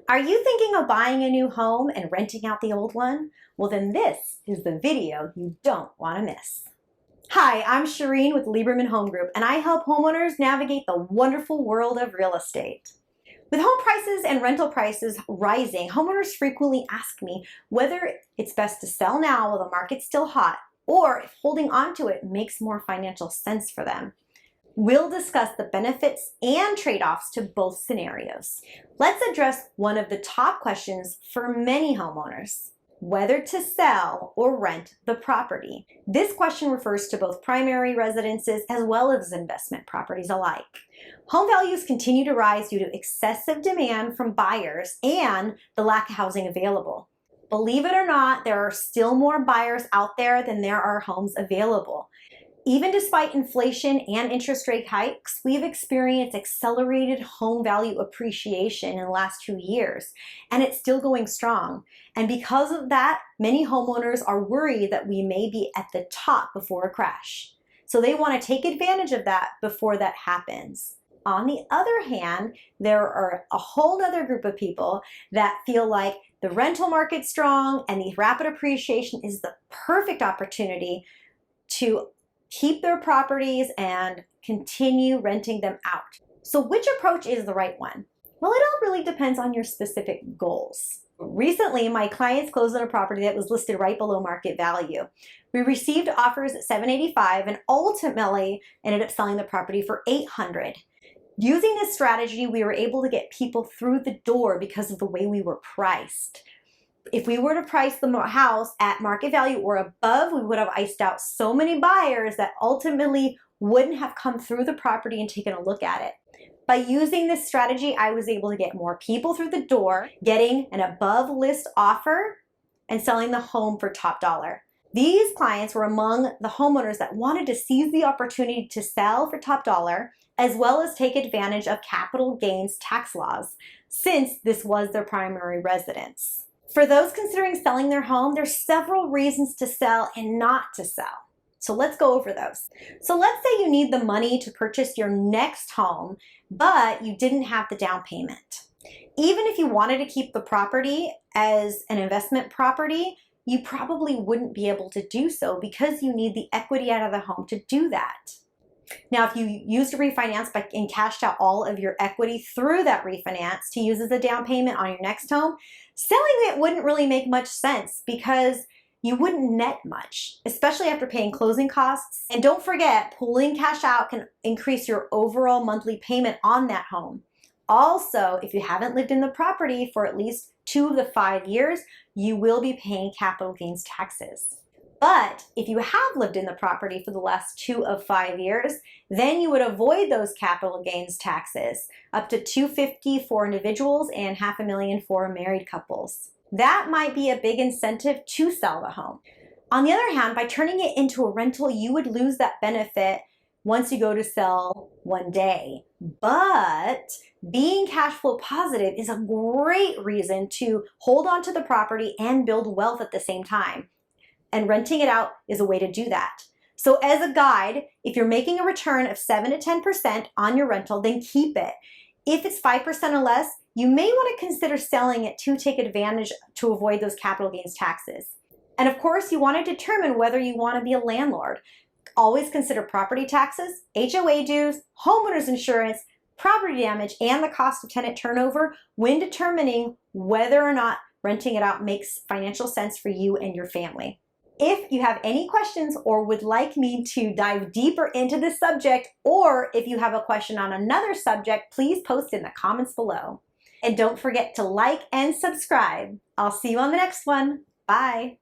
Are you thinking of buying a new home and renting out the old one? Well, then this is the video you don't want to miss. Hi, I'm Shirin with Lieberman Home Group, and I help homeowners navigate the wonderful world of real estate. With home prices and rental prices rising, homeowners frequently ask me whether it's best to sell now while the market's still hot, or if holding on to it makes more financial sense for them. We'll discuss the benefits and trade-offs to both scenarios. Let's address one of the top questions for many homeowners: whether to sell or rent the property. This question refers to both primary residences as well as investment properties alike. Home values continue to rise due to excessive demand from buyers and the lack of housing available. Believe it or not, there are still more buyers out there than there are homes available. Even despite inflation and interest rate hikes, we've experienced accelerated home value appreciation in the last 2 years, and it's still going strong. And because of that, many homeowners are worried that we may be at the top before a crash. So they want to take advantage of that before that happens. On the other hand, there are a whole other group of people that feel like the rental market's strong and the rapid appreciation is the perfect opportunity to keep their properties and continue renting them out. So which approach is the right one? Well, it all really depends on your specific goals. Recently, my clients closed on a property that was listed right below market value. We received offers at $785 and ultimately ended up selling the property for $800. Using this strategy, we were able to get people through the door because of the way we were priced. If we were to price the house at market value or above, we would have iced out so many buyers that ultimately wouldn't have come through the property and taken a look at it. By using this strategy, I was able to get more people through the door, getting an above list offer, and selling the home for top dollar. These clients were among the homeowners that wanted to seize the opportunity to sell for top dollar, as well as take advantage of capital gains tax laws, since this was their primary residence. For those considering selling their home, there's several reasons to sell and not to sell. So let's go over those. So let's say you need the money to purchase your next home, but you didn't have the down payment. Even if you wanted to keep the property as an investment property, you probably wouldn't be able to do so because you need the equity out of the home to do that. Now, if you used a refinance and cashed out all of your equity through that refinance to use as a down payment on your next home, selling it wouldn't really make much sense because you wouldn't net much, especially after paying closing costs. And don't forget, pulling cash out can increase your overall monthly payment on that home. Also, if you haven't lived in the property for at least 2 of the 5 years, you will be paying capital gains taxes. But if you have lived in the property for the last 2 of 5 years, then you would avoid those capital gains taxes, up to $250 for individuals and $500,000 for married couples. That might be a big incentive to sell the home. On the other hand, by turning it into a rental, you would lose that benefit once you go to sell one day. But being cash flow positive is a great reason to hold on to the property and build wealth at the same time. And renting it out is a way to do that. So as a guide, if you're making a return of 7 to 10% on your rental, then keep it. If it's 5% or less, you may want to consider selling it to take advantage to avoid those capital gains taxes. And of course, you want to determine whether you want to be a landlord. Always consider property taxes, HOA dues, homeowners insurance, property damage, and the cost of tenant turnover when determining whether or not renting it out makes financial sense for you and your family. If you have any questions or would like me to dive deeper into this subject, or if you have a question on another subject, please post in the comments below. And don't forget to like and subscribe. I'll see you on the next one. Bye.